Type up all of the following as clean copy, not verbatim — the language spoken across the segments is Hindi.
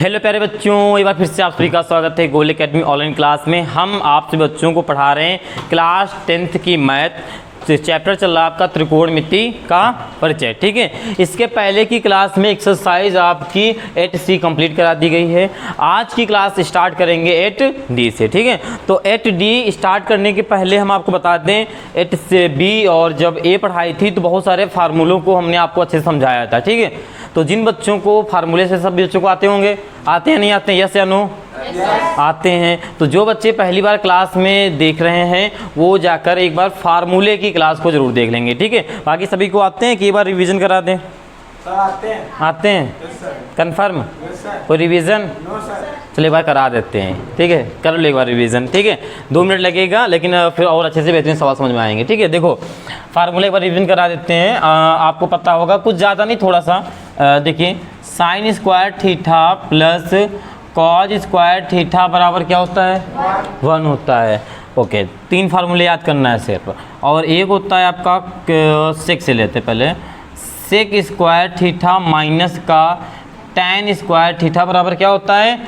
हेलो प्यारे बच्चों, एक बार फिर से आप सभी का स्वागत है गोल एकेडमी ऑनलाइन क्लास में। हम आप सभी बच्चों को पढ़ा रहे हैं क्लास 10th की मैथ चैप्टर चल रहा है आपका त्रिकोणमिति का परिचय। ठीक है, इसके पहले की क्लास में एक्सरसाइज आपकी 8C कंप्लीट करा दी गई है। आज की क्लास स्टार्ट करेंगे 8D से। ठीक है, तो 8D स्टार्ट करने के पहले हम आपको बता दें 8B और जब A पढ़ाई थी तो बहुत सारे फार्मूलों को हमने आपको अच्छे से समझाया था। ठीक है, तो जिन बच्चों को फार्मूले से सब बच्चों को आते होंगे, आते हैं नहीं आते हैं, यस या नो? आते हैं। तो जो बच्चे पहली बार क्लास में देख रहे हैं वो जाकर एक बार फार्मूले की क्लास को जरूर देख लेंगे। ठीक है, बाकी सभी को आते हैं कि एक बार रिवीजन करा दें? सर आते हैं कंफर्म? कोई रिवीजन? चलिए एक बार करा देते हैं। ठीक है, कर लो एक बार रिवीजन। ठीक है, 2 मिनट लगेगा लेकिन फिर और अच्छे से बेहतरीन सवाल समझ में आएंगे। ठीक है, देखो फार्मूले एक बार रिवीजन करा देते हैं। आपको पता होगा, कुछ ज़्यादा नहीं, थोड़ा सा देखिए, sign square theta plus cos square theta बराबर क्या होता है? 1 होता है। ओके, 3 फार्मूले याद करना है सिर्फ, और एक होता है आपका सेक से लेते पहले, सेक स्क्वायर थीटा माइनस का tan स्क्वायर थीटा बराबर क्या होता है?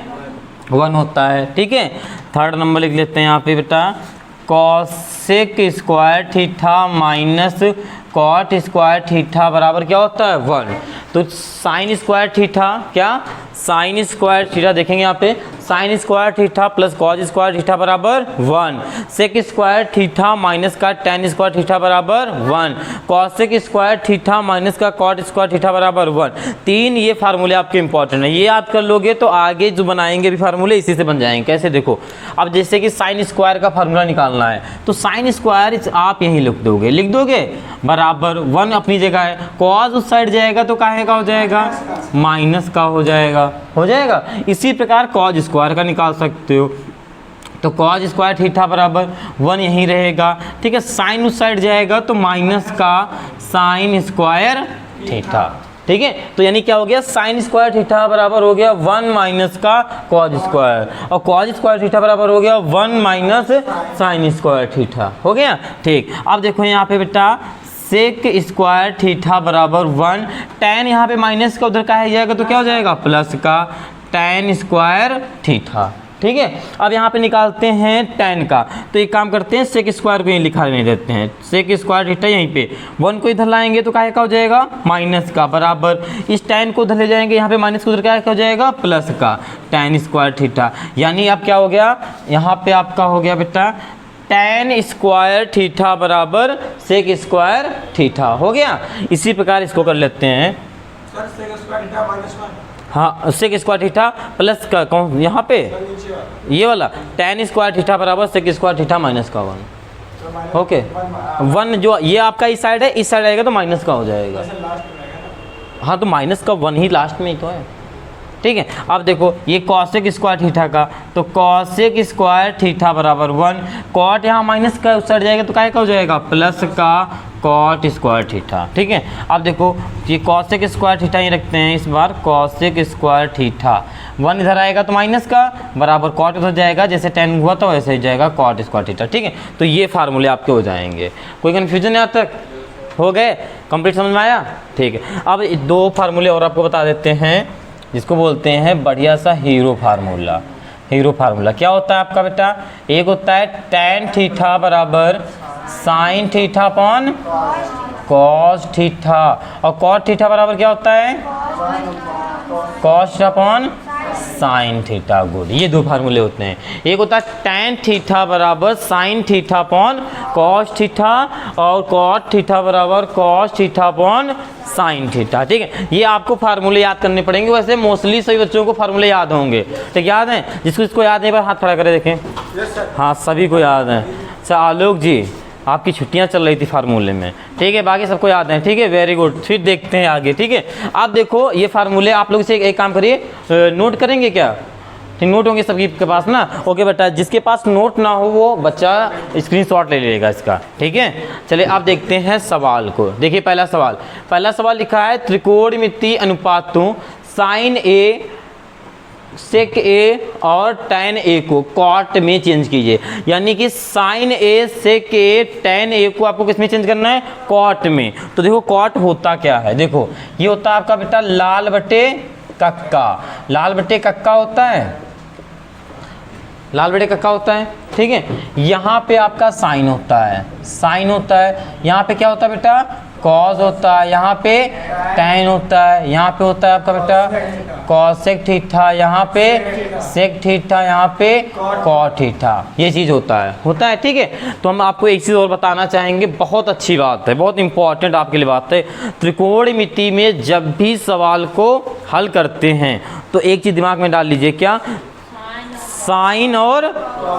1 होता है। ठीक है, थर्ड नंबर लिख लेते हैं यहाँ पे बेटा, cosec square theta minus cot square theta बराबर क्या होता है? 1। तो साइन स्क्वायर थीटा, क्या साइन स्क्वायर थीटा देखेंगे यहाँ पे, sine square theta plus cos square theta बराबर 1, सेक स्क्वायर थीटा माइनस का tan स्क्वायर थीटा बराबर 1, कॉसेक स्क्वायर थीटा माइनस का कॉट स्क्वायर थीटा बराबर 1। 3 ये फार्मूले आपके इंपॉर्टेंट है, ये याद कर लोगे तो आगे जो बनाएंगे भी फार्मूले इसी से बन जाएंगे। कैसे? देखो, अब जैसे कि साइन स्क्वायर का फार्मूला निकालना है तो साइन स्क्वायर आप यहीं लिख दोगे बराबर 1 अपनी जगह है, कॉज उस साइड जाएगा तो काहे का हो जाएगा? माइनस का हो जाएगा। इसी प्रकार कॉज स्क्वायर का निकाल सकते हो, तो कॉज स्क्वायर थीटा बराबर 1 यहीं रहेगा। ठीक है, साइन उस साइड जाएगा तो माइनस का साइन स्क्वायर थीटा। ठीक है, तो यानी क्या हो गया? साइन स्क्वायर थीटा बराबर हो गया 1 माइनस का कॉज स्क्वायर, और कॉज स्क्वायर थीटा बराबर हो गया 1 माइनस साइन स्क्वायर थीटा। हो गया? ठीक, अब देखो यहाँ पे बेटा, सेक स्क्वायर थीटा बराबर 1, tan यहाँ पे माइनस का उधर का है जाएगा तो क्या हो जाएगा? प्लस का tan स्क्वायर थीटा। ठीक है, अब यहाँ पे निकालते हैं tan का, तो एक काम करते हैं, सेक स्क्वायर को यहीं लिखा नहीं देते हैं, सेक स्क्वायर थीटा यहीं पे, 1 को इधर लाएंगे तो क्या हो जाएगा? माइनस का बराबर, इस tan को उधर ले जाएंगे, यहाँ पे माइनस को उधर क्या हो जाएगा? प्लस का tan स्क्वायर थीटा। यानी अब क्या हो गया? यहाँ पे आपका हो गया बेटा tan स्क्वायर थीटा बराबर सेक स्क्वायर थीटा। हो गया? इसी प्रकार इसको कर लेते हैं sir, sec square theta minus 1। हाँ, सेक स्क्वायर थीटा प्लस का कौन यहाँ पे? ये वाला tan स्क्वायर थीटा बराबर सेक स्क्वायर थीटा माइनस का 1। ओके, 1 जो ये आपका इस साइड है, इस साइड आएगा तो माइनस का हो जाएगा। हाँ, तो माइनस का 1 ही लास्ट में ही तो है। ठीक है, अब देखो ये कॉसेक स्क्वायर थीटा का, तो कॉसेक स्क्वायर थीटा बराबर 1, कॉट यहाँ माइनस का उस साइड जाएगा तो क्या हो जाएगा? प्लस का कॉट स्क्वायर थीटा। ठीक है, अब देखो ये कॉसेक स्क्वायर थीटा ही रखते हैं इस बार, कॉसेक स्क्वायर थीटा 1 इधर आएगा तो माइनस का बराबर कॉट उधर जाएगा, जैसे tan हुआ तो वैसे ही जाएगा कॉट स्क्वायर थीटा। ठीक है, तो ये फार्मूले आपके हो जाएंगे। कोई कन्फ्यूजन यहाँ तक? हो गए? कंप्लीट समझ में आया? ठीक है, अब 2 फार्मूले और आपको बता देते हैं जिसको बोलते हैं बढ़िया सा हीरो फार्मूला। हीरो फार्मूला क्या होता है आपका बेटा? एक होता है tan थीटा बराबर sine theta upon cos theta, और कॉट थीटा बराबर क्या होता है? Cos upon sine theta. Good, ये 2 फार्मूले होते हैं। एक होता है tan थीटा बराबर sine theta upon cos theta, और कॉट थीटा बराबर cos theta upon sine theta. ठीक है, ये आपको फार्मूले याद करने पड़ेंगे। वैसे मोस्टली सभी बच्चों को फार्मूले याद होंगे। ठीक, याद है? जिसको याद नहीं, पर हाथ खड़ा करे देखें। हाँ, सभी को याद है। अच्छा आलोक जी, आपकी छुट्टियां चल रही थी फार्मूले में। ठीक है, बाकी सबको याद है। ठीक है, वेरी गुड। फिर देखते हैं आगे। ठीक है, आप देखो ये फार्मूले आप लोग से एक काम करिए, नोट करेंगे क्या? ठीक, नोट होंगे सबके के पास ना? ओके बेटा, जिसके पास नोट ना हो वो बच्चा स्क्रीनशॉट ले लेगा इसका। ठीक है, चलिए आप देखते हैं सवाल को। देखिए पहला सवाल लिखा है, त्रिकोणमिति अनुपातों साइन ए, सेक ए और tan ए को कॉट में चेंज कीजिए। यानी कि साइन ए, सेक ए, tan ए को आपको किस में चेंज करना है? कॉट में। तो देखो कॉट होता क्या है, देखो ये होता है आपका बेटा लाल बटे कक्का, लाल बटे कक्का होता है, लाल बटे कक्का होता है, ठीक है। यहाँ पे आपका साइन होता है, साइन होता है, यहाँ पे क्या होता है बेटा, कॉस होता है, यहाँ पे टैन होता है, यहाँ पे होता है आपका बेटा कॉसेक थीटा, यहाँ पे सेक थीटा, यहाँ पे कॉट थीटा, ये चीज़ होता है, ठीक है। तो हम आपको एक चीज़ और बताना चाहेंगे, बहुत अच्छी बात है, बहुत इंपॉर्टेंट आपके लिए बात है। त्रिकोणमिति में जब भी सवाल को हल करते हैं तो एक चीज़ दिमाग में डाल लीजिए, क्या, साइन और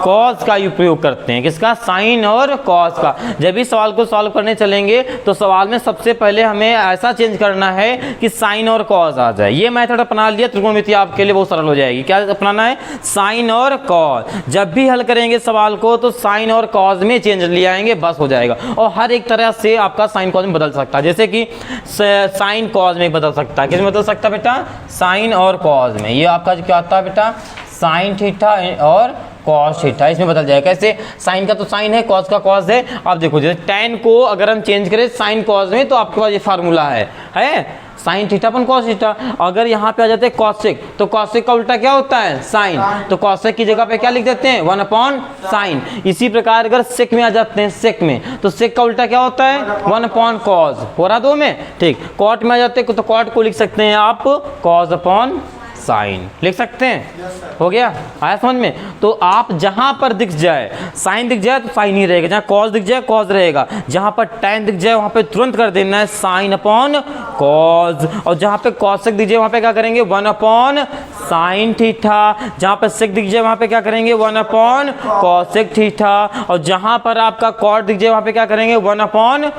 कॉस का उपयोग करते हैं। किसका, साइन और कॉस का। जब भी सवाल को सॉल्व करने चलेंगे तो सवाल में सबसे पहले हमें ऐसा चेंज करना है कि साइन और कॉस आ जाए। ये मेथड अपना लिया, त्रिकोणमिति आपके लिए बहुत सरल हो जाएगी। क्या अपनाना है, साइन और कॉस। जब भी हल करेंगे सवाल को तो साइन और कॉस में चेंज ले आएंगे, बस हो जाएगा। और हर एक तरह से आपका साइन कॉस में बदल सकता है, जैसे कि साइन कॉस में बदल सकता है। किस में बदल सकता है बेटा, साइन और कॉस में। ये आपका क्या होता है बेटा, साइन थीटा और कॉस थीटा, इसमें बदल जाएगा। कैसे, साइन का तो साइन है, कॉस का कॉस है। आप देखो जैसे टैन को अगर हम चेंज करें साइन कॉस में तो आपके पास ये फार्मूला है साइन थीटा अपन कॉस थीटा। अगर यहाँ पे आ जाते हैं कॉसेक, तो कॉसेक का उल्टा क्या होता है, साइन, तो कॉसेक की जगह पे क्या लिख देते हैं, 1/साइन। इसी प्रकार अगर सेक में आ जाते हैं, सेक में, तो सेक का उल्टा क्या होता है, 1/कॉस। हो रहा दो में, ठीक। कॉट में आ जाते हैं तो कॉट को लिख सकते हैं आप cos/साइन, लिख सकते हैं। हो गया, आया समझ में। तो आप जहां पर दिख जाए, साइन दिख जाए तो साइन ही रहेगा, जहां कॉस दिख जाए कॉस रहेगा, जहां पर टैन दिख जाए वहां पे तुरंत कर देना है sin/cos, और जहां पे कॉसेक दिख जाए वहां पे क्या करेंगे, 1/sin थीटा, जहां पर सेक दिख जाए वहां पे क्या करेंगे, 1/cosec थीटा, और जहां पर आपका कॉट दिख जाए वहां पे क्या करेंगे, 1/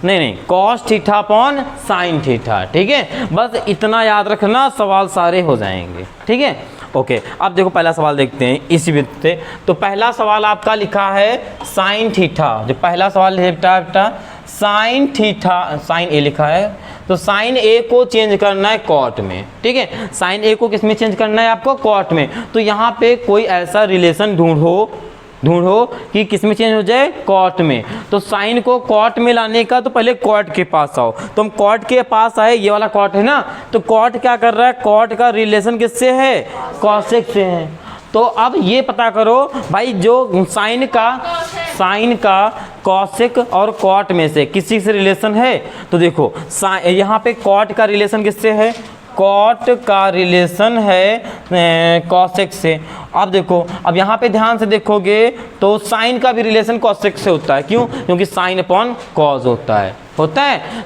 नहीं cos theta upon sine theta, ठीक है। बस इतना याद रखना, सवाल सारे हो जाएंगे, ठीक है। ओके, अब देखो पहला सवाल देखते हैं इसी विधि से। तो पहला सवाल आपका लिखा है साइन थीटा, जो पहला सवाल है बेटा साइन थीटा, साइन ए लिखा है, तो साइन ए को चेंज करना है कॉट में, ठीक है। साइन ए को किस में चेंज करना है आपको, कॉट में। तो यहाँ पे कोई ऐसा रिलेशन ढूंढो कि किस में चेंज हो जाए, कॉट में। तो साइन को कॉट में लाने का तो पहले कॉट के पास आओ। तो हम कॉट के पास आए, ये वाला कॉट है ना, तो कॉट क्या कर रहा है, कॉट का रिलेशन किससे है, कॉसेक से है। तो अब ये पता करो भाई, जो साइन का कॉसेक और कॉट में से किसी से रिलेशन है। तो देखो यहाँ पे कॉट का रिलेशन किससे है, कॉट का रिलेशन है कॉसेक से। अब देखो, अब यहाँ पे ध्यान से देखोगे तो साइन का भी रिलेशन कॉसेक से होता है। क्यों, क्योंकि साइन अपॉन कॉस होता है। तो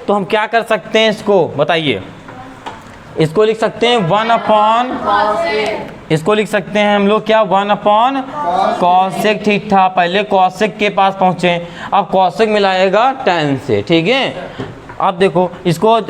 हम क्या कर सकते हैं, इसको बताइए, इसको लिख सकते हैं 1/, इसको लिख सकते हैं हम लोग क्या, 1/cosec थीटा। पहले कॉसेक के पास पहुंचे, अब कॉसेक मिलाएगा tan से, ठीक है। अब देखो इसको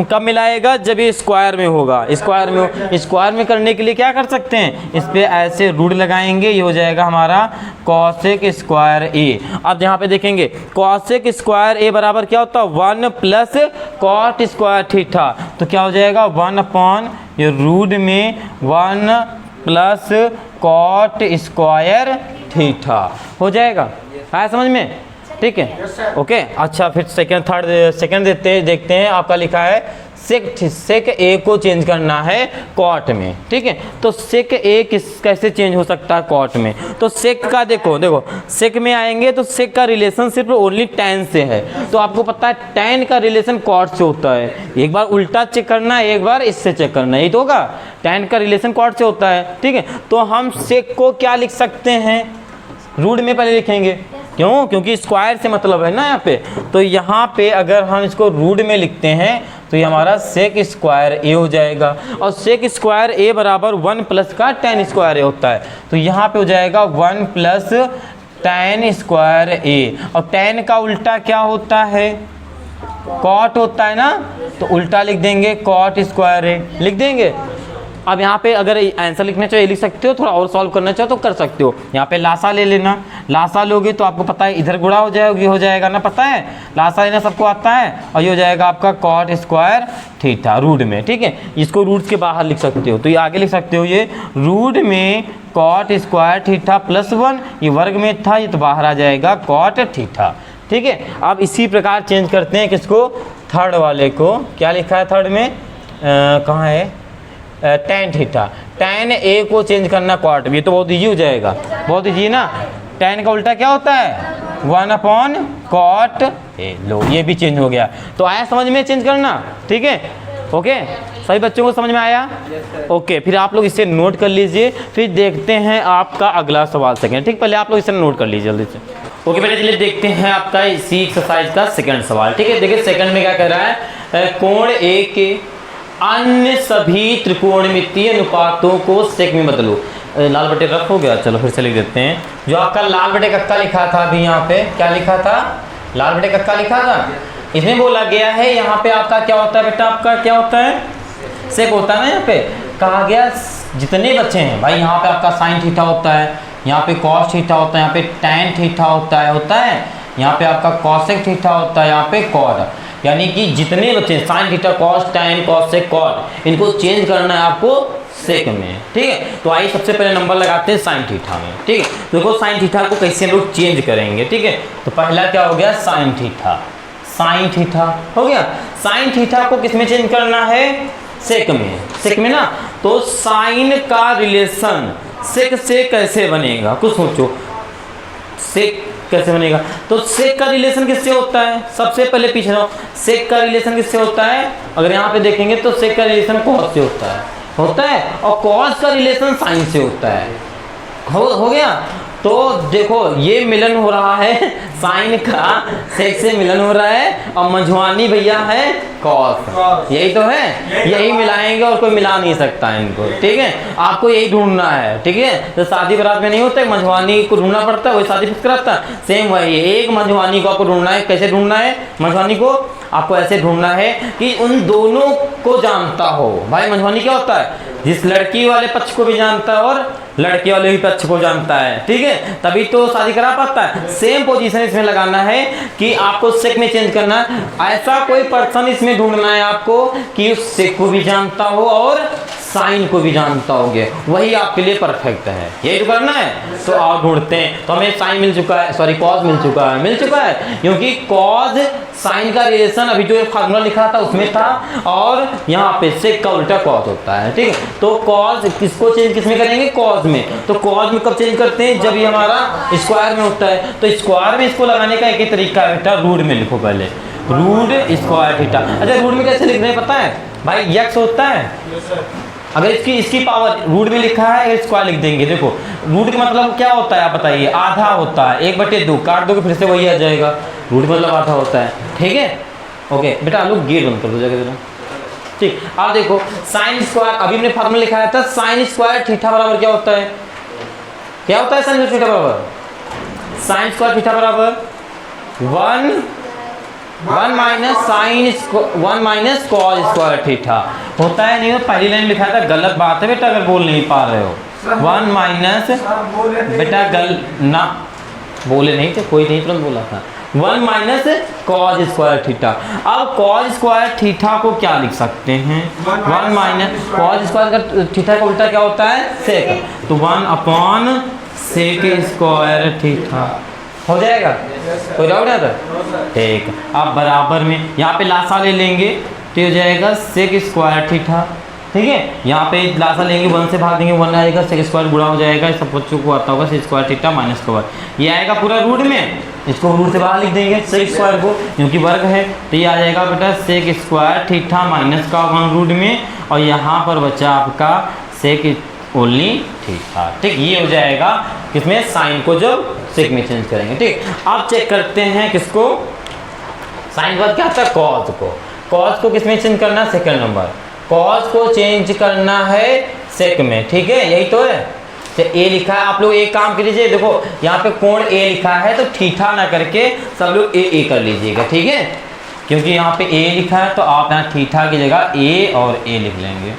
कब मिलाएगा, जब ये स्क्वायर में होगा, स्क्वायर में करने के लिए क्या कर सकते हैं, इस पे ऐसे रूट लगाएंगे, ये हो जाएगा हमारा cosec स्क्वायर ए। अब यहाँ पे देखेंगे cosec स्क्वायर ए बराबर क्या होता है, 1 + cot स्क्वायर थीटा। तो क्या हो जाएगा, 1/, ये रूट में 1 + cot स्क्वायर थीटा हो जाएगा। आया समझ में, ठीक है। ओके, अच्छा फिर सेकंड देखते हैं। आपका लिखा है सेक ए को चेंज करना है कॉट में, ठीक है। तो सेक ए कैसे चेंज हो सकता है कॉट में, तो सेक का देखो सेक में आएंगे तो सेक का रिलेशन सिर्फ ओनली टैन से है। तो आपको पता है टैन का रिलेशन कॉट से होता है। एक बार उल्टा चेक करना है, एक बार इससे चेक करना है, ये तो होगा। टैन का रिलेशन कॉट से होता है, ठीक है। तो हम सेक को क्या लिख सकते हैं, रूट में पहले लिखेंगे। क्यों, क्योंकि स्क्वायर से मतलब है ना यहाँ पे। तो यहाँ पे अगर हम इसको रूट में लिखते हैं तो ये हमारा सेक स्क्वायर ए हो जाएगा। और सेक स्क्वायर ए बराबर 1 + का tan स्क्वायर ए होता है। तो यहाँ पे हो जाएगा 1 + tan स्क्वायर ए। और tan का उल्टा क्या होता है, कॉट होता है ना, तो उल्टा लिख देंगे कॉट स्क्वायर ए, लिख देंगे। अब यहाँ पे अगर आंसर लिखना चाहिए लिख सकते हो, थोड़ा और सॉल्व करना चाहो तो कर सकते हो। यहाँ पे लासा ले लेना, लासा लोगे तो आपको पता है इधर गुणा हो जाएगा ना, पता है लासा लेना सबको आता है। और ये हो जाएगा आपका कॉट स्क्वायर थीटा रूट में, ठीक है। इसको रूट के बाहर लिख सकते हो, तो ये आगे लिख सकते हो, ये रूट में कॉट स्क्वायर थीटा +1, ये वर्ग में था, ये तो बाहर आ जाएगा कॉट थीटा, ठीक है। अब इसी प्रकार चेंज करते हैं किसको, थर्ड वाले को। क्या लिखा है थर्ड में, कहाँ है, टेन थीटा, टेन ए को चेंज करना कॉट बी, तो बहुत ईजी हो जाएगा, बहुत ईजी ना। टेन का उल्टा क्या होता है 1 कॉट ए, लो ये भी चेंज हो गया। तो आया समझ में चेंज करना, ठीक है, ओके सभी बच्चों को समझ में आया, ओके। फिर आप लोग इसे नोट कर लीजिए, फिर देखते हैं आपका अगला सवाल सेकंड, ठीक, पहले आप लोग इसे नोट कर लीजिए जल्दी से, ओके। पहले चलिए देखते हैं आपका इसी एक्सरसाइज का सेकंड सवाल, ठीक है। देखिए सेकंड में क्या कर रहा है, कोण ए के अन्य सभी त्रिकोणमितीय अनुपातों को सेक में बदलो। लाल बटे रफ हो गया, चलो फिर से लिख देते हैं। जो आपका लाल बटे कक्का लिखा था अभी यहाँ पे, क्या लिखा था, लाल बटे कक्का लिखा था, इसमें बोला गया है यहाँ पे आपका क्या होता है बेटा, आपका क्या होता है सेक होता है ना। यहाँ पे कहा गया जितने बच्चे हैं भाई, यहाँ पे आपका साइन थीटा होता है, यहाँ पे कॉस थीटा होता है, यहाँ पे टैन थीटा होता है, यहाँ पे आपका कॉसेक थीटा होता है, यहाँ पे कॉट, यानी कि जितने बच्चे sine theta cos tan cosec cot, इनको चेंज करना है आपको सेक में, ठीक है। तो आइए सबसे पहले नंबर लगाते हैं साइन थीटा में, ठीक है। देखो साइन थीटा को कैसे हम लोग चेंज करेंगे, ठीक है। तो पहला क्या हो गया साइन थीटा, साइन थीटा हो गया। साइन थीटा को किस में चेंज करना है, सेक में, सेक में ना। तो साइन का रिलेशन सेक से कैसे बनेगा, कुछ सोचो, सेक कैसे बनेगा। तो सेक का रिलेशन किससे होता है, सबसे पहले पीछे रहो, सेक का रिलेशन किससे होता है, अगर यहाँ पे देखेंगे तो सेक का रिलेशन कॉस से होता है, और कॉस का रिलेशन साइन से होता है, हो गया। तो देखो ये मिलन हो रहा है, साइन का सेक से मिलन हो रहा है, और मंझवानी भैया है कॉस, यही तो है, यही मिलाएंगे और कोई मिला नहीं सकता इनको, ठीक है। आपको यही ढूंढना है, ठीक है। तो शादी बारात में नहीं होता है, मंझवानी को ढूंढना पड़ता है, वही शादी फिक्स कराता है, सेम वही है। एक मंझवानी को आपको ढूंढना है, कैसे ढूंढना है मंझवानी को, आपको ऐसे ढूंढना है कि उन दोनों को जानता हो। भाई मंझवानी क्या होता है, जिस लड़की वाले पक्ष को भी जानता है और लड़के वाले भी पक्ष को जानता है, ठीक है, तभी तो शादी करा पाता है। सेम पोजीशन इसमें लगाना है कि आपको सेक में चेंज करना है, ऐसा कोई पर्सन इसमें ढूंढना है आपको कि उस सेक को भी जानता हो और साइन को भी जानता होगे, वही आपके लिए परफेक्ट है, यही तो करना है। तो आप ढूंढते हैं, तो हमें साइन मिल चुका है, सॉरी कॉस मिल चुका है, क्योंकि कॉस साइन का रिलेशन अभी जो फार्मूला लिखा था उसमें था, और यहाँ पे सेक का उल्टा कॉस होता है, ठीक है। तो कॉस किसको चेंज किसमें करेंगे, कॉस में। तो कॉस में कब चेंज करते हैं, जब ये हमारा स्क्वायर में होता है। तो स्क्वायर में इसको लगाने का एक ही तरीका है बेटा, रूट में लिखो पहले, रूट स्क्वायर थीटा। अच्छा रूट में कैसे लिखना है पता है भाई, यक्स होता है, अगर इसकी पावर रूट में लिखा है, अगर स्क्वायर लिख देंगे, देखो रूट का मतलब क्या होता है आप बताइए, आधा होता है, 1/2 काट दोगे फिर से वही आ जाएगा, रूट मतलब आधा होता है, ठीक है, ओके। बेटा आप लोग गेट बंद कर दो जगह, ठीक। आप देखो साइन स्क्वायर, अभी हमने फार्मूला लिखाया था, साइन स्क्वायर थीटा बराबर क्या होता है, क्या होता है साइन थीटा बराबर, साइन स्क्वायर थीटा बराबर 1 माइनस कॉस स्क्वायर थीटा होता है। नहीं तो पहली लाइन लिखा था, गलत बात है बेटा, अगर बोल नहीं पा रहे हो। 1 माइनस बेटा ना बोले नहीं थे, कोई नहीं तुरंत बोला था, 1 माइनस कॉस स्क्वायर थीटा। अब कॉस स्क्वायर थीटा को क्या लिख सकते हैं, 1 माइनस कॉस स्क्वायर का थीटा का उल्टा क्या होता है, सेक, तो 1 सेक स्क्वायर थीटा हो जाएगा, कोई डाउट है तो ठीक। अब बराबर में यहाँ पे लासा ले लेंगे तो हो जाएगा सेक स्क्वायर थीटा, ठीक है। यहाँ पे लासा लेंगे, 1 से भाग देंगे 1 आएगा, सेक स्क्वायर गुणा हो जाएगा, सब बच्चों को आता होगा, sec square theta minus square, ये आएगा पूरा रूट में, इसको रूट से बाहर लिख देंगे सेक स्क्वायर को, क्योंकि वर्ग है, तो ये आ जाएगा बेटा सेक स्क्वायर थीटा माइनस का 1 रूट में, और यहाँ पर बचा आपका सेक ओनली थीटा, ठीक। ये हो जाएगा किसमें, साइन को जब सेक में चेंज करेंगे, ठीक। अब चेक करते हैं किसको, साइन का क्या था, कॉस को, कॉस को किसमें चेंज करना, सेकंड नंबर, कॉस को चेंज करना है सेक में, ठीक है, यही तो है। तो ए लिखा है, आप लोग एक काम कीजिए, देखो यहाँ पे कोण ए लिखा है, तो थीटा ना करके सब लोग ए कर लीजिएगा, ठीक है, क्योंकि यहाँ पे ए लिखा है, तो आप यहाँ थीटा की जगह ए और ए लिख लेंगे।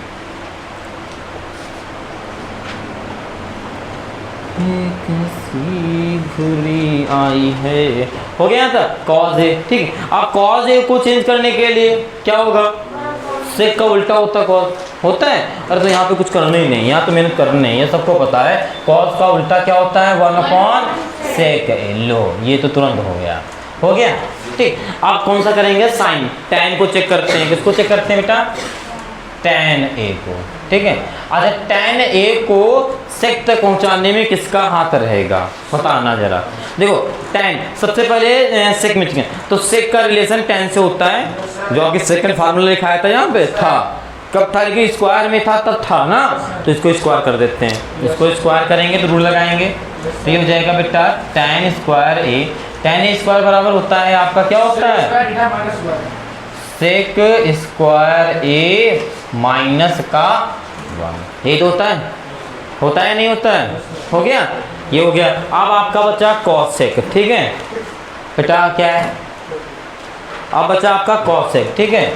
घुरी आई है, हो गया था कॉज ए, ठीक है। अब कॉज ए को चेंज करने के लिए क्या होगा, सेक का उल्टा होता है, कॉज होता है। अरे तो यहाँ पे कुछ करना ही नहीं, यहाँ तो मेहनत करनी नहीं है, सबको पता है कॉज का उल्टा क्या होता है, 1/सेक ए, लो ये तो तुरंत हो गया, ठीक। आप कौन सा करेंगे, साइन, टैन को चेक करते हैं, किसको चेक करते हैं बेटा, tan a को, ठीक है। अच्छा tan a को sec तक पहुंचाने में किसका हाथ रहेगा बताना जरा। देखो tan सबसे पहले sec में, ठीक है, तो sec का रिलेशन tan से होता है, जो आपके सेकंड फार्मूला लिखाया था यहाँ पे था, कब था कि स्क्वायर में था तब था ना, तो इसको स्क्वायर कर देते हैं। इसको स्क्वायर करेंगे तो रूट लगाएंगे, तो ये हो जाएगा बेटा tan square a। tan a square बराबर होता है आपका क्या होता है सेक स्क्वायर a माइनस का 1। ये तो होता है नहीं होता है, हो गया, ये हो गया। अब आपका बचा cos sec, ठीक है बेटा, क्या है अब बचा आपका cos sec, ठीक है।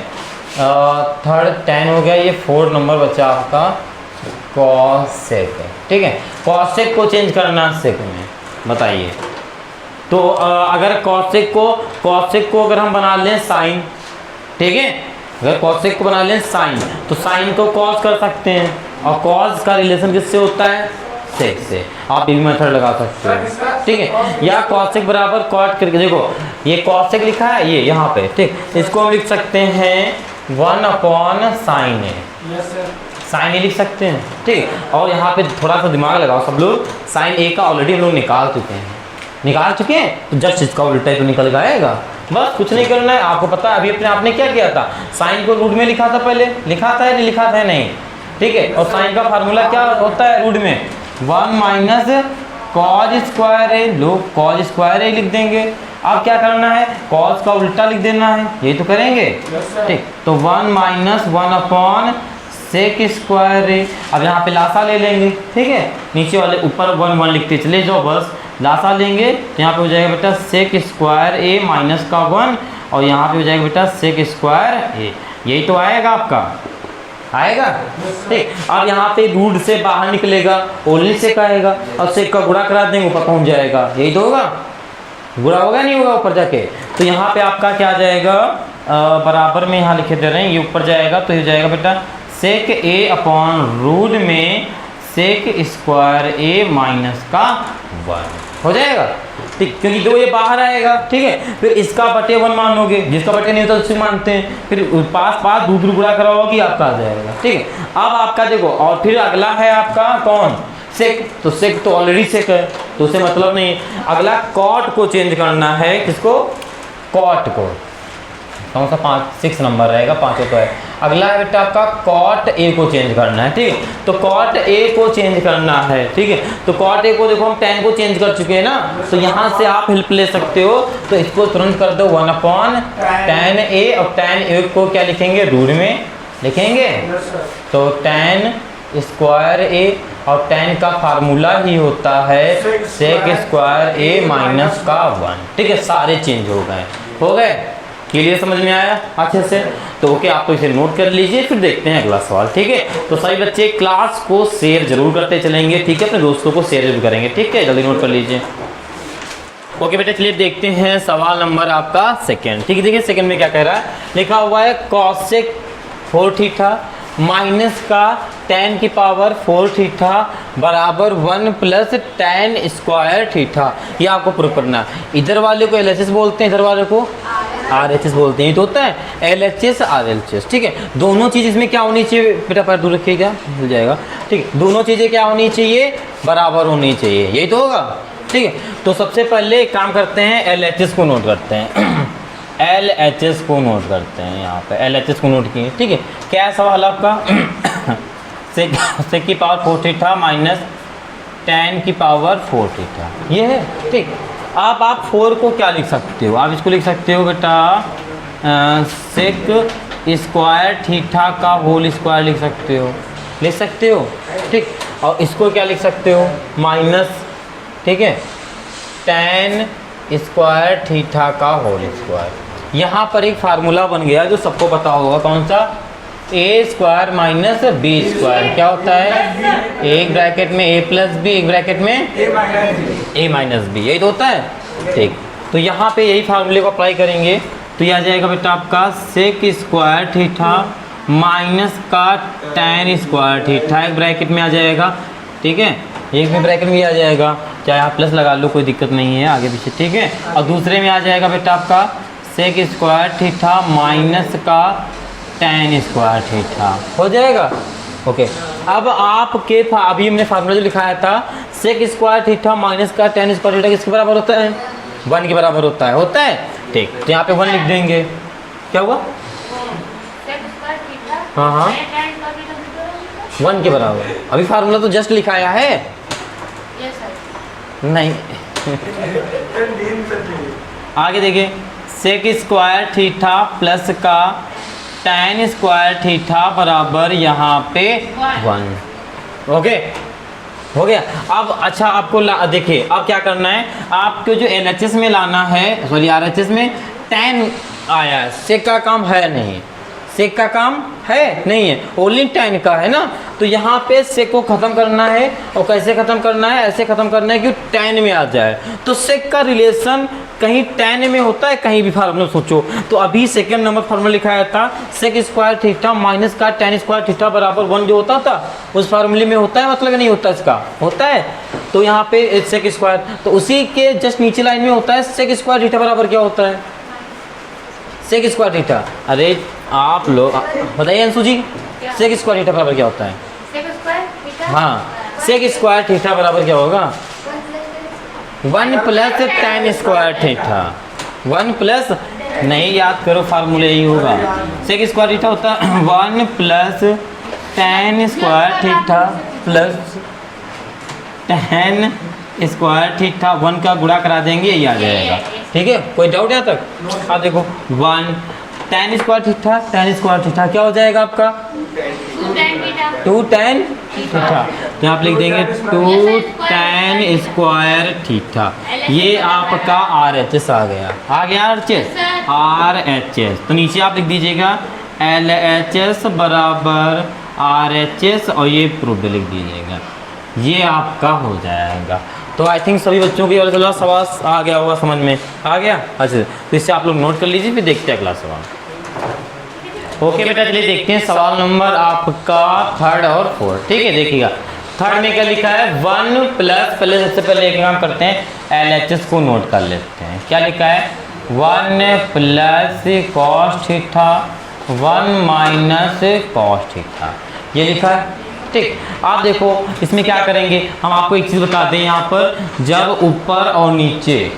थर्ड tan हो गया, ये 4 नंबर बचा आपका cos sec, ठीक है। cos sec को चेंज करना sec में, बताइए। तो अगर cos sec को अगर हम बना लें साइन, ठीक है, अगर cos sec को बना लें साइन, तो साइन को cos कर सकते हैं, और cos का रिलेशन किससे होता है sec से। आप ये मेथड लगा सकते हो, ठीक है। या cos sec बराबर cot करके देखो, ये cos sec लिखा है ये यहाँ पे, ठीक, इसको हम लिख सकते हैं 1/sin a, साइन ए लिख सकते हैं, ठीक। और यहाँ पे थोड़ा सा दिमाग लगाओ सब लोग, साइन ए का ऑलरेडी हम लोग निकाल चुके हैं, तो जस्ट इसका उल्टा तो निकल जाएगा, बस कुछ नहीं करना है। आपको पता है अभी अपने आपने क्या किया था, साइन को रूट में लिखा था, पहले लिखा था नहीं लिखा था नहीं, ठीक है। और साइन का फार्मूला क्या होता है रूट में 1 माइनस कॉज स्क्वायर ए, लोग कॉज स्क्वायर ए लिख देंगे। अब क्या करना है, कॉज का उल्टा लिख देना है, यही तो करेंगे, ठीक। तो 1 माइनस 1 सेक स्क्वायर ए। अब यहाँ पे लासा ले लेंगे, ठीक है, नीचे वाले ऊपर 1 लिखते चले जाओ, बस लासा लेंगे तो यहाँ पे हो जाएगा बेटा सेक स्क्वायर ए माइनस का 1, और यहाँ पे हो जाएगा बेटा सेक स्क्वायर ए, यही तो आएगा आपका, आएगा, ठीक। अब यहाँ पे रूट से बाहर निकलेगा, ओनली सेक आएगा, और सेक का गुणा करा देंगे ऊपर पहुँच जाएगा, यही तो होगा, गुणा होगा नहीं होगा ऊपर जाके। तो यहाँ पे आपका क्या आ जाएगा, बराबर में यहाँ लिखे दे रहे हैं, ये ऊपर जाएगा तो ये जाएगा बेटा सेक ए अपॉन रूट में सेक स्क्वायर ए माइनस का 1 हो जाएगा, ठीक, क्योंकि दो ये बाहर आएगा, ठीक है। फिर इसका बटे 1 मानोगे, जिसका बटे नहीं होता उससे मानते हैं, फिर पास दूसरी गुणा कराओगे आपका आ जाएगा, ठीक है। अब आपका देखो, और फिर अगला है आपका कौन सेक, तो सेक तो ऑलरेडी सेक है तो उसे मतलब नहीं। अगला कॉट को चेंज करना है, किसको, कॉट को, कौन सा 6 नंबर रहेगा, 5 तो है। अगला है बेटा आपका कॉट ए को चेंज करना है, ठीक है। तो कॉट ए को चेंज करना है, ठीक है। तो कॉट ए को देखो हम tan को चेंज कर चुके हैं ना, तो यहाँ से आप हेल्प ले सकते हो, तो इसको तुरंत कर दो 1/tan a, और tan a को क्या लिखेंगे रूट में लिखेंगे, तो tan स्क्वायर ए, और tan का फार्मूला ही होता है सेक स्क्वायर ए माइनस का 1, ठीक है। सारे चेंज हो गए, क्लियर, समझ में आया अच्छे से। तो ओके, आप तो इसे नोट कर लीजिए, फिर देखते हैं अगला सवाल, ठीक है। तो सभी बच्चे क्लास को शेयर जरूर करते चलेंगे, ठीक है, अपने दोस्तों को शेयर जरूर करेंगे, ठीक है, जल्दी नोट कर लीजिए। ओके बेटा, चलिए देखते हैं सवाल नंबर आपका सेकंड, ठीक है। देखिए सेकंड में क्या कह रहा है, लिखा हुआ है cos sec 4 थीटा माइनस का tan की पावर 4 थीटा बराबर 1 प्लस tan स्क्वायर थीटा, ये आपको प्रूव करना है। इधर वाले को LHS बोलते हैं, इधर वाले को RHS बोलते हैं, तो होता है LHS RHS, ठीक है। दोनों चीज़ इसमें क्या होनी चाहिए बेटा, पैर दूर रखिएगा मिल जाएगा, ठीक है। दोनों चीज़ें क्या होनी चाहिए, बराबर होनी चाहिए, यही तो होगा, ठीक है। तो सबसे पहले एक काम करते हैं, LHS को नोट करते हैं LHS को नोट करते हैं, यहाँ पे LHS को नोट किए, ठीक है। क्या है सवाल आपका सेक की पावर 4 थीटा माइनस tan की पावर 4 थीटा, ये है, ठीक। अब आप 4 को क्या लिख सकते हो, आप इसको लिख सकते हो बेटा सेक स्क्वायर थीटा का होल स्क्वायर लिख सकते हो, ठीक। और इसको क्या लिख सकते हो माइनस, ठीक है, tan स्क्वायर थीटा का होल स्क्वायर। यहाँ पर एक फार्मूला बन गया जो सबको पता होगा, कौन सा, ए स्क्वायर माइनस बी स्क्वायर, क्या होता है, एक ब्रैकेट में a प्लस बी, एक ब्रैकेट में a माइनस बी, यही तो होता है, ठीक। तो यहाँ पे यही फार्मूले को अप्लाई करेंगे, तो यह आ जाएगा बेटा आपका सेक स्क्वायर थीटा माइनस का tan स्क्वायर थीटा, एक ब्रैकेट में आ जाएगा, ठीक है, एक में ब्रैकेट में आ जाएगा, चाहे आप प्लस लगा लो कोई दिक्कत नहीं है आगे पीछे, ठीक है। और दूसरे में आ जाएगा बेटा आपका सेक स्क्वायर थीटा माइनस का tan स्क्वायर थीटा हो जाएगा। ओके अब आपके अभी हमने फार्मूला जो लिखाया था सेक स्क्वायर थीटा माइनस का tan स्क्वायर थीटा किसके बराबर होता है? 1 के बराबर होता है ठीक। तो यहाँ पे 1 लिख देंगे। क्या हुआ? हाँ हाँ 1 के बराबर। अभी फार्मूला तो जस्ट लिखाया है। नहीं आगे देखिए सेक स्क्वायर थीटा प्लस का tan स्क्वायर थीटा बराबर यहाँ पे 1। ओके हो गया। अब अच्छा आपको देखिए अब क्या करना है, आपको जो LHS में लाना है, सॉरी RHS में tan आया है, सेक का काम है नहीं, सेक का काम है नहीं है, ओनली tan का है ना। तो यहाँ पे सेक को ख़त्म करना है और कैसे ख़त्म करना है, ऐसे ख़त्म करना है कि tan में आ जाए। तो सेक का रिलेशन कहीं tan में होता है, कहीं भी फार्मूला सोचो। तो अभी सेकंड नंबर फार्मूला लिखाया था सेक स्क्वायर थीटा माइनस का tan स्क्वायर थीटा बराबर 1 जो होता था उस फार्मूले में होता है, मतलब नहीं होता, इसका होता है। तो यहाँ पे सेक स्क्वायर, तो उसी के जस्ट नीचे लाइन में होता है सेक स्क्वायर थीटा बराबर क्या होता है? Sec square theta. अरे आप लोग बताइए Anshu ji, sec square theta बराबर क्या होता है? हाँ सेक स्क्वायर थीटा बराबर क्या होगा? 1 plus tan square theta. 1 plus, नहीं याद करो फार्मूला यही होगा। सेक स्क्वायर थीटा होता है 1 plus tan square theta plus tan square theta. 1 का गुणा करा देंगे यही आ जाएगा। ठीक है, कोई डाउट यहाँ तक? अब देखो 1 tan स्क्वायर थीटा क्या हो जाएगा आपका? 2 tan थीटा। तो आप लिख देंगे 2 tan स्क्वायर थीटा। ये आपका RHS आ गया RHS। तो नीचे आप लिख दीजिएगा LHS बराबर RHS और ये प्रूफ लिख दीजिएगा, ये आपका हो जाएगा। तो आई थिंक सभी बच्चों को ये वाला सवाल आ गया होगा, समझ में आ गया। अच्छा तो इससे आप लोग नोट कर लीजिए, फिर देखते हैं अगला सवाल। ओके बेटा चलिए देखते हैं सवाल नंबर आपका 3 और 4। ठीक है देखिएगा 3 में क्या लिखा है 1 प्लस, पहले सबसे पहले एक काम करते हैं LHS को नोट कर लेते हैं। क्या लिखा है 1 plus cos theta 1 minus cos theta, ये लिखा है। ठीक, आप देखो इसमें क्या करेंगे, हम आपको एक चीज़ बता दें, यहाँ पर जब ऊपर और नीचे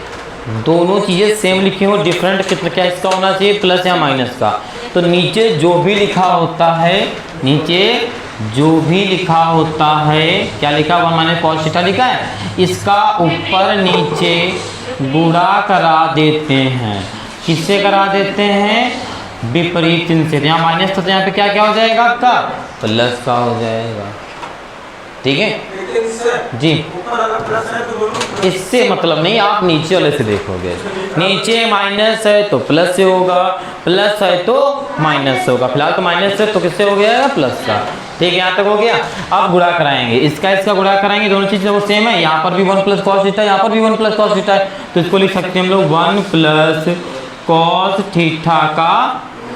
दोनों चीज़ें सेम लिखी हो, डिफरेंट कितना क्या इसका होना चाहिए, प्लस या माइनस का। तो नीचे जो भी लिखा होता है, नीचे जो भी लिखा होता है, क्या लिखा 1 माइनस कॉस थीटा लिखा है, इसका ऊपर नीचे गुणा करा देते हैं। किससे करा देते हैं? विपरीत चिन्ह से। यहाँ माइनस था तो यहाँ पे क्या क्या हो जाएगा आपका? प्लस का हो जाएगा। ठीक है जी, इससे मतलब नहीं, आप नीचे वाले से देखोगे, नीचे माइनस है तो प्लस से होगा, प्लस है तो माइनस से होगा। फिलहाल तो माइनस है तो किससे हो गया? प्लस का। ठीक है यहाँ तक हो गया। अब गुणा कराएंगे, इसका गुणा कराएंगे, दोनों चीज़ें वो सेम है। यहाँ पर भी 1 प्लस कॉस थीटा, यहाँ पर भी 1 प्लस कॉस थीटा है, तो इसको लिख सकते हैं हम लोग 1 प्लस कॉस थीटा का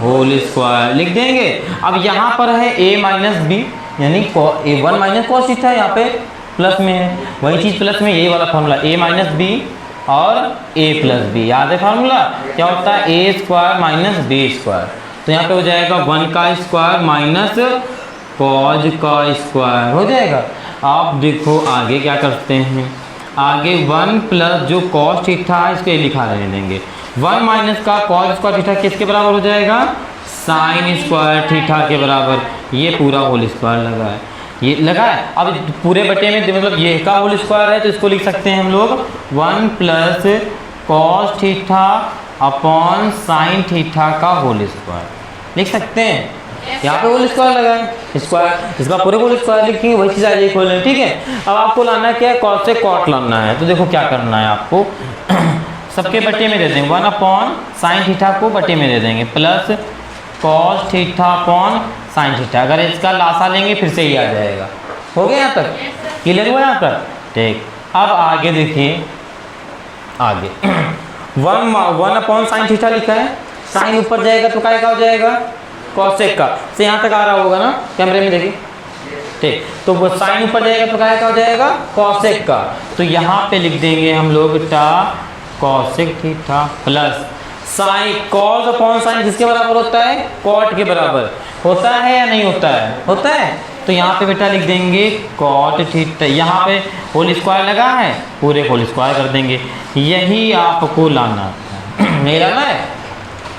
होल स्क्वायर लिख देंगे। अब यहाँ पर है a माइनस बी, यानी 1 माइनस कॉस थीटा, यहाँ पे प्लस में है, वही चीज़ प्लस में, यही वाला फॉर्मूला a माइनस बी और a प्लस बी। याद है फार्मूला क्या होता है? a square minus b square. तो यहाँ पे हो जाएगा 1 का स्क्वायर माइनस कॉज का स्क्वायर हो जाएगा। आप देखो आगे क्या करते हैं, आगे 1 प्लस जो कॉस थीटा है इसको लिखा रहने देंगे। 1 माइनस का कॉस स्क्वायर थीटा किसके बराबर हो जाएगा? साइन स्क्वायर थीटा के बराबर। ये पूरा होल स्क्वायर लगा है, ये लगा है। अब पूरे बटे में मतलब ये का होल स्क्वायर है, तो इसको लिख सकते हैं हम लोग 1 plus cos theta upon sine theta का होल स्क्वायर लिख सकते हैं। यहाँ पे होल स्क्वायर लगा है, स्क्वायर इसका पूरे होल स्क्वायर लिखेंगे, वही चीज़ आ जाएगी खोलने। ठीक है, अब आपको लाना क्या है? कॉस से कॉट लाना है। तो देखो क्या करना है आपको, सबके बटे में दे देंगे 1 अपॉन साइन थीटा को बटे में दे देंगे, plus cos theta upon sine theta. अगर इसका लासा लेंगे फिर से ही आ जाएगा। हो गया यहाँ तक? क्लियर हुआ यहाँ तक? ठीक, अब आगे देखिए, आगे 1 अपॉन साइन थीटा लिखा है, साइन ऊपर जाएगा तो क्या हो जाएगा? कॉसेक का। से यहाँ तक आ रहा होगा ना कैमरे में, देखिए। ठीक, तो वो साइन ऊपर जाएगा तो क्या हो जाएगा? कॉसेक का। तो यहाँ पे लिख देंगे हम लोग टा cosec theta plus sine cos upon sine किसके बराबर होता है? कॉट के बराबर होता है या नहीं होता है? होता है। तो यहाँ पे बेटा लिख देंगे कॉट थीटा, यहाँ पे होल स्क्वायर लगा है, पूरे होल स्क्वायर कर देंगे। यही आपको लाना नहीं लाना है,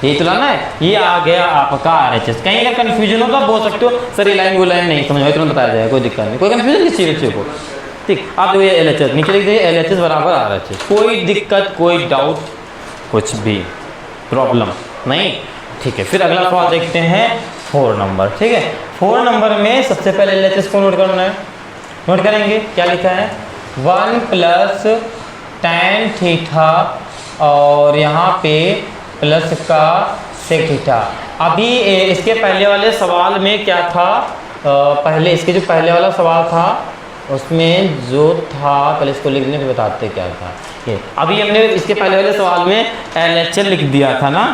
यही तो लाना है। ये आ गया आपका RHS। कहीं अगर कन्फ्यूजन हो तो आप बोल सकते हो सर ये लाइन वो लाइन नहीं समझ में, तुरंत बताया जाएगा, कोई दिक्कत नहीं, कोई कन्फ्यूजन किस चीज़ बच्चे को। ठीक, आप देखो ये LHS नीचे लिख दीजिए, LHS बराबर RHS, कोई दिक्कत कोई डाउट कुछ भी प्रॉब्लम नहीं। ठीक है, फिर अगला सवाल देखते हैं 4 नंबर। ठीक है, 4 नंबर में सबसे पहले LHS को नोट करना है। नोट करेंगे, क्या लिखा है? 1 प्लस tan थीटा और यहाँ पे प्लस का सेक थीटा। अभी इसके पहले वाले सवाल में क्या था? पहले इसके जो पहले वाला सवाल था उसमें जो था, पहले इसको लिखने के बताते क्या था। ये अभी हमने इसके पहले वाले सवाल में LHS लिख दिया था ना।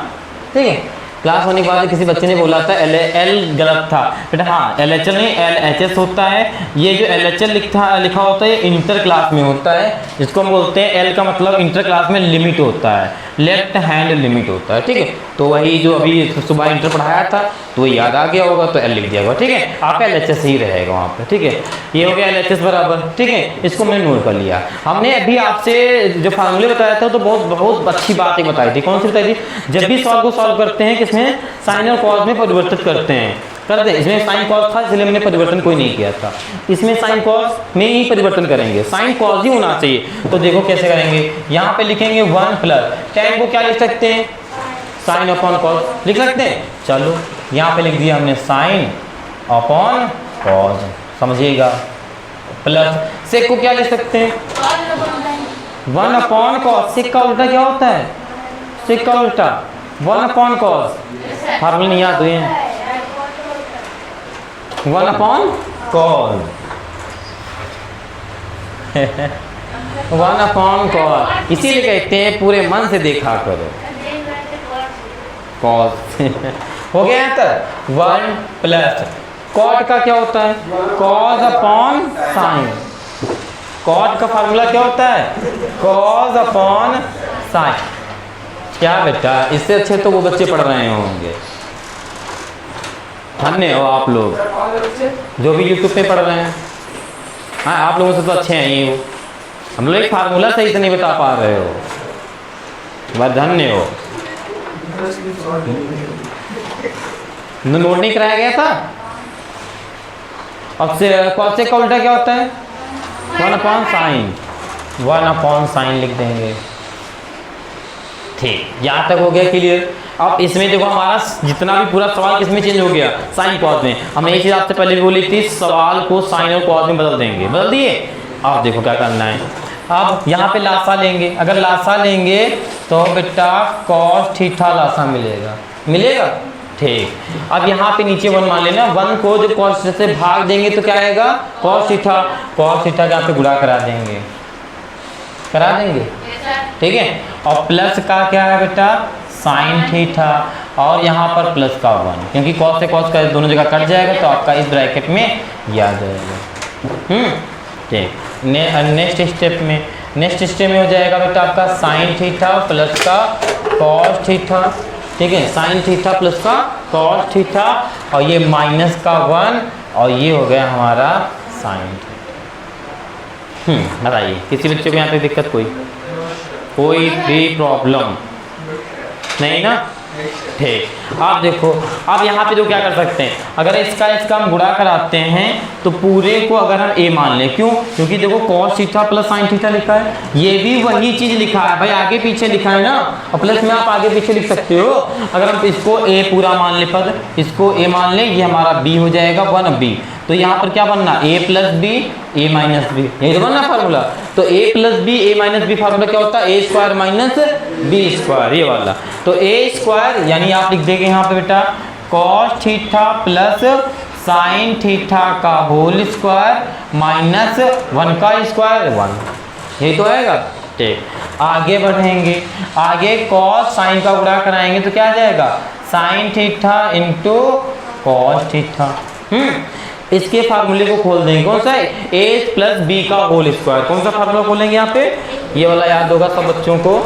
ठीक है, क्लास होने के बाद किसी बच्चे ने बोला था L गलत था बेटा। हाँ, LHS नहीं LHS होता है। ये जो LHS लिखा होता है इंटर क्लास में होता है, जिसको हम बोलते हैं L का मतलब इंटर क्लास में लिमिट होता है, लेफ्ट हैंड लिमिट होता है। ठीक है, तो वही जो अभी सुबह इंटर पढ़ाया था तो याद आ गया होगा तो L लिख दिया होगा। ठीक है, आपका LHS ही रहेगा वहाँ पे। ठीक है, ये हो गया LHS बराबर। ठीक है, इसको मैंने नोट कर लिया। हमने अभी आपसे जो फार्मूले बताया था तो बहुत अच्छी बात एक बताई थी। कौन सी बताई थी? जब भी सॉल्व को सॉल्व करते हैं किसमें, साइन और कॉस में परिवर्तित करते हैं। इसमें साइन कॉस था इसलिए मैंने परिवर्तन कोई नहीं किया था। इसमें साइन कॉस में ही परिवर्तन करेंगे, साइन कॉस ही होना चाहिए। तो देखो कैसे करेंगे, यहाँ पे लिखेंगे 1 प्लस tan को क्या लिख सकते हैं? साइन अपॉन कॉस लिख सकते हैं। चलो यहाँ पे लिख दिया हमने साइन अपॉन कॉस, समझिएगा। प्लस सेक को क्या लिख सकते हैं? 1 अपॉन कॉस। सेक का उल्टा क्या होता है? सेक का उल्टा 1 अपॉन कॉस। फार्मूला नहीं याद हुए हैं? 1 अपॉन कॉस 1 अपॉन कॉस, इसीलिए कहते हैं पूरे मन से देखा करो। कॉस हो गया तक 1 प्लस कॉट का क्या होता है? Cos upon sine. कॉट का फार्मूला क्या होता है? Cos upon sine. क्या बेटा, इससे अच्छे तो वो बच्चे पढ़ रहे होंगे। धन्य हो आप लोग जो भी यूट्यूब पे पढ़ रहे हैं। हाँ, आप लोगों से तो अच्छे हैं ये। हम लोग एक फार्मूला सही से नहीं बता पा रहे हो, बस धन्य हो। नोट नहीं कराया गया था। अब से कॉस से का उल्टा क्या होता है? 1 अपॉन साइन। 1 अपॉन साइन लिख देंगे। ठीक, यहाँ तक हो गया क्लियर। अब इसमें देखो हमारा जितना भी पूरा सवाल किसमें चेंज हो गया? साइन कॉस में। हमने ये चीज़ आपसे पहले भी बोली थी, सवाल को साइन और कॉस में बदल देंगे, बदल दिए। अब देखो क्या करना है। अब यहाँ पे लासा लेंगे, अगर लासा लेंगे तो बेटा कॉस थीटा लासा मिलेगा, मिलेगा। ठीक, अब यहाँ पे नीचे 1 मान लेना। 1 को जब कॉस से भाग देंगे तो क्या आएगा? Cos theta. कॉस थीटा यहाँ पे गुणा करा देंगे, करा देंगे। ठीक है, और प्लस का क्या है बेटा? Sine theta. और यहाँ पर प्लस का 1, क्योंकि कॉस से कॉस का दोनों जगह कट जाएगा तो आपका इस ब्रैकेट में याद जाएगा। ठीक, नेक्स्ट स्टेप में हो जाएगा बेटा आपका साइन थीटा प्लस का कॉस थीटा। ठीक है, साइन थीटा प्लस का कॉस थीटा, और ये माइनस का 1, और ये हो गया हमारा साइन थीटा। बताइए किसी बच्चे को यहाँ पे दिक्कत कोई भी प्रॉब्लम नहीं ना? ठीक, आप देखो अब यहाँ पे जो क्या कर सकते हैं, अगर इसका हम गुणा कराते हैं तो पूरे को अगर हम a मान लें। क्यों? क्योंकि देखो cos theta plus sine theta लिखा है, ये भी वही चीज़ लिखा है भाई, आगे पीछे लिखा है ना। और प्लस में आप आगे पीछे लिख सकते हो। अगर हम इसको a पूरा मान ले, पद इसको a मान लें, ये हमारा b हो जाएगा 1b। तो यहाँ पर क्या बनना? a plus b a minus b, यही तो बनना फार्मूला। तो a plus b a minus b formula क्या होता है? a square minus b square, ये वाला। तो a स्क्वायर यानी आप लिख देंगे यहाँ पे बेटा cos theta plus sine theta का होल स्क्वायर माइनस 1 का स्क्वायर 1, यही तो आएगा। ठीक, आगे बढ़ेंगे, आगे cos साइन का गुणा कराएंगे तो क्या आ जाएगा? Sine theta into cos theta. इसके फार्मूले को खोल देंगे, कौन सा है? a प्लस बी का होल स्क्वायर। कौन सा फार्मूला खोलेंगे यहाँ पे? ये वाला याद होगा सब बच्चों को,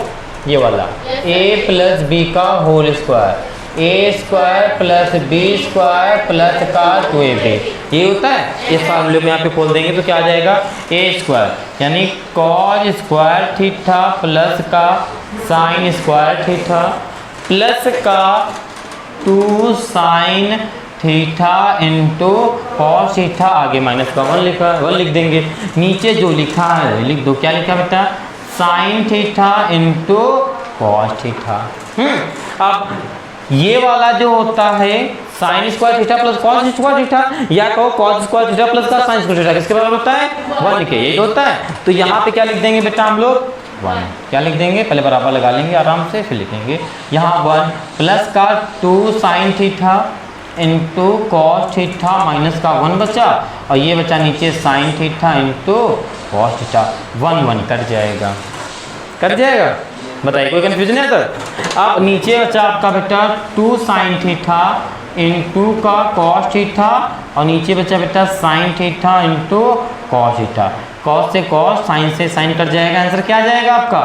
ये वाला ए प्लस बी का whole square, a square plus b square plus का 2ab, ये होता है। इस फार्मूले को यहाँ पे खोल देंगे तो क्या आ जाएगा, ए स्क्वायर यानी कॉस स्क्वायर थीटा प्लस का साइन स्क्वायर थीटा प्लस का 2 sine theta into cos theta, आगे माइनस का 1 लिखा, 1 लिख देंगे। नीचे जो लिखा है लिख दो, क्या लिखा बेटा, sine theta into cos theta. अब ये वाला जो होता है sign square theta plus cos square theta, या कहो कॉस स्क्वायर थीटा प्लस का साइन स्क्वायर थीटा, किसके बराबर होता है, 1 लिखे, ये होता है। तो यहाँ पे क्या लिख देंगे बेटा हम लोग, 1 क्या लिख देंगे, पहले बराबर लगा लेंगे आराम से, फिर लिखेंगे यहाँ 1 प्लस का 2 sine theta into cos theta minus का 1 बचा, और ये बचा नीचे sine theta into cos theta, 1 1 cut जाएगा, कट जाएगा। बताइए कोई कन्फ्यूजन है तो। अब नीचे बचा आपका बेटा 2 साइन थीटा इंटू का कॉस थीटा, और नीचे बचा बेटा sine theta into cos theta, cos से कॉस, साइन से साइन कट जाएगा, आंसर क्या आ जाएगा आपका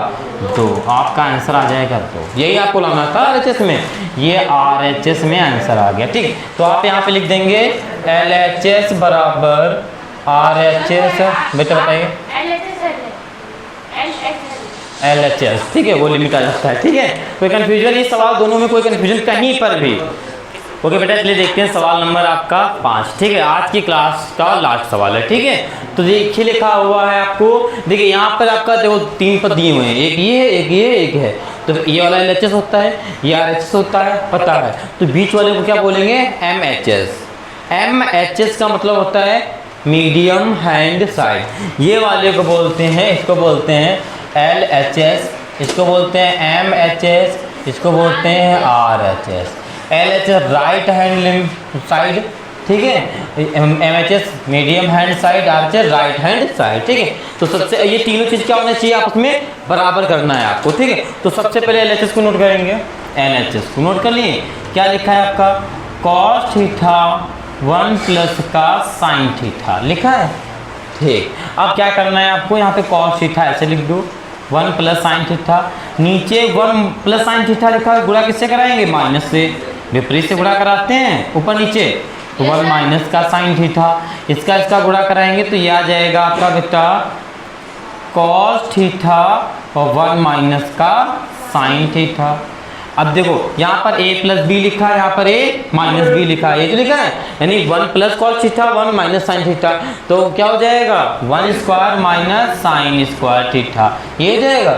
2, आपका आंसर आ जाएगा 2। यही आपको लाना था RHS में, ये RHS में आंसर आ गया, ठीक। तो आप यहाँ पे लिख देंगे LHS बराबर RHS, बेटा बताइए LHS, ठीक है, वो लिमिट आ जाता है, ठीक है। कोई कन्फ्यूजन, इस सवाल दोनों में कोई कन्फ्यूजन कहीं पर भी। ओके बेटा, चलिए देखते हैं सवाल नंबर आपका 5, ठीक है, आज की क्लास का लास्ट सवाल है, ठीक है। तो देखिए लिखा हुआ है आपको, देखिए यहाँ पर आपका देखो 3 पद दिए हुए हैं, एक ये है, एक ये, एक है, तो ये वाला LHS होता है, ये RHS होता है, पता है, तो बीच वाले को क्या बोलेंगे, MHS। MHS का मतलब होता है मीडियम हैंड साइड, ये वाले को बोलते हैं, इसको बोलते हैं LHS, इसको बोलते हैं MHS, इसको बोलते हैं RHS। LHS right hand side, ठीक है, MHS medium hand side, RHS right hand side, ठीक है। तो सबसे ये तीनों चीज़ क्या होना चाहिए, आपस में बराबर करना है आपको, ठीक है। तो सबसे पहले LHS को नोट करेंगे, LHS को नोट कर लिए, क्या लिखा है आपका, कॉस थीटा 1 प्लस का साइन थीटा लिखा है, ठीक। अब क्या करना है आपको, यहाँ पे कॉस थीटा ऐसे लिख दो, 1 प्लस साइन थीटा, नीचे 1 प्लस साइन थीटा लिखा है, गुणा किससे कराएंगे, माइनस से, विपरीत से गुणा कराते हैं ऊपर नीचे, तो 1 माइनस का साइन थीटा, इसका गुणा कराएंगे तो ये आ जाएगा आपका बेटा कॉस थीटा और 1 माइनस का साइन थीटा। अब देखो यहाँ पर a प्लस बी लिखा है, यहाँ पर a माइनस बी लिखा है, ये जो लिखा है, यानी 1 plus cos theta 1 minus sine theta, तो क्या हो जाएगा 1 square minus sign square theta, ये हो जाएगा,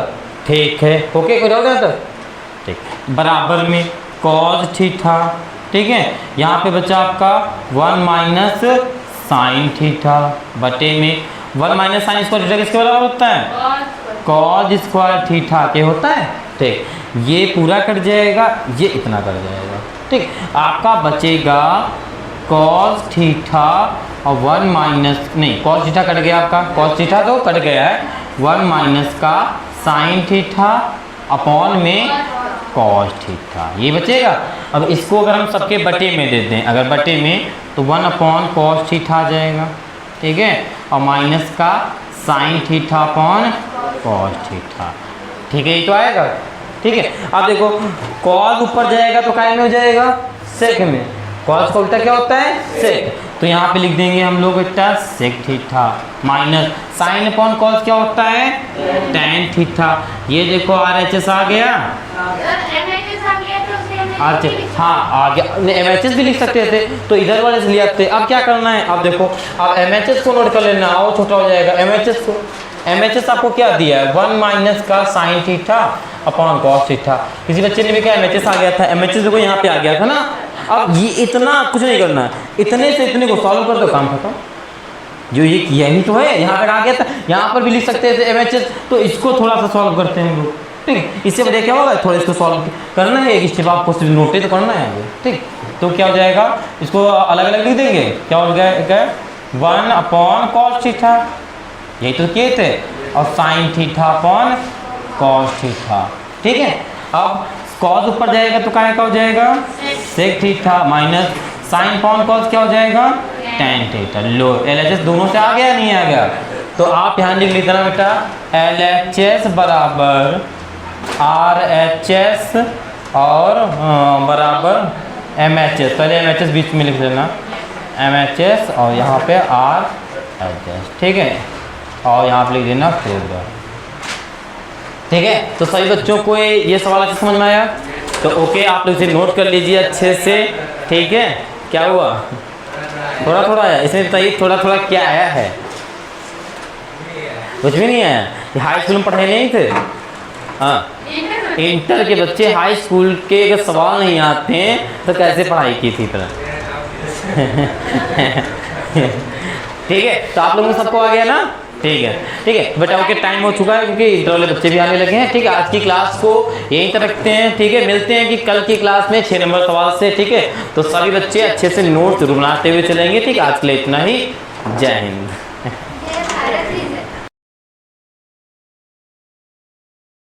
ठीक है। ओके, कोई डाउट है तो, ठीक। बराबर में कॉस थीटा, ठीक है, यहाँ पे बचा आपका 1 माइनस साइन थीटा बटे में 1 माइनस साइन स्क्वायर थीटा किसके बराबर होता है, कॉस स्क्वायर थीटा के होता है, ठीक। ये पूरा कट जाएगा, ये इतना कट जाएगा, ठीक। आपका बचेगा कॉस थीटा और 1 माइनस, नहीं कॉस थीटा कट गया आपका, कॉस थीटा तो कट गया है, 1 माइनस का साइन थीटा अपॉन में कॉस थीटा, ये बचेगा। अब इसको अगर हम सबके बटे में दे दें, अगर बटे में, तो 1 अपॉन कॉस थीटा आ जाएगा, ठीक है, और माइनस का sine theta upon cos theta, ठीक है, ये तो आएगा, ठीक है। अब देखो कॉस ऊपर जाएगा तो काय में हो जाएगा, सेक में, कॉस का उल्टा क्या होता है, सेक, तो यहाँ पे लिख देंगे हम लोग बेटा sec theta minus sine upon cos क्या होता है, टैन थीटा। ये देखो RHS आ गया, हाँ आ गया, MHS भी लिख सकते थे, तो इधर वाले से ले आते। अब क्या करना है, अब देखो अब MHS को नोट कर लेना, और छोटा हो जाएगा MHS आपको क्या दिया है, 1 माइनस का sine theta upon cos theta. किसी बच्चे ने भी क्या MHS आ गया था, MHS देखो यहाँ पे आ गया था ना। अब ये इतना कुछ नहीं करना है, इतने से इतने को सॉल्व कर दो, काम खत्म। जो ये यही तो है, यहाँ पर आ गया था, यहाँ पर भी लिख सकते थे MHS, तो इसको थोड़ा सा सॉल्व करते हैं लोग, ठीक। इससे बढ़िया क्या होगा, थोड़ा इसको सॉल्व करना है, एक स्टेप आपको सिर्फ नोटे तो करना है आगे, ठीक। तो क्या हो जाएगा, इसको अलग अलग लिख देंगे, क्या हो गया 1 अपॉन कॉस थीटा, यही तो किए थे, और sine theta upon cos theta, ठीक है। अब कॉस ऊपर जाएगा तो क्या हो जाएगा, sec theta minus sine upon cos क्या हो जाएगा, टैन थीटा। लो LHS दोनों से आ गया, नहीं आ गया, तो आप यहाँ लिख लेते ना बेटा LHS बराबर RHS और बराबर MHS, पहले MHS बीच में लिख लेना, MHS और यहाँ पे RHS, ठीक है, और यहाँ पे लिख देना फेवर। ठीक है, तो सभी बच्चों को ये सवाल अच्छे समझ में आया? तो ओके, आप लोग इसे नोट कर लीजिए अच्छे से। ठीक है, क्या हुआ? थोड़ा थोड़ा आया, इसमें बताइए थोड़ा थोड़ा क्या आया है? कुछ भी नहीं आया। हाई स्कूल में पढ़े नहीं थे? हाँ, इंटर के बच्चे हाई स्कूल के अगर सवाल नहीं आते हैं तो कैसे पढ़ाई की थी तरह? ठीक है, तो आप लोगों को सबको आ गया ना? ठीक है, ठीक है बेटा, ओके, टाइम हो चुका है क्योंकि इंटर वाले बच्चे भी आने लगे हैं। ठीक है, आज की क्लास को यहीं तक रखते हैं। ठीक है, मिलते हैं कि कल की क्लास में 6 नंबर सवाल से। ठीक है, तो सभी बच्चे अच्छे से नोट जरूर बनाते हुए चलेंगे। ठीक है, आज के लिए इतना ही। जय हिंद।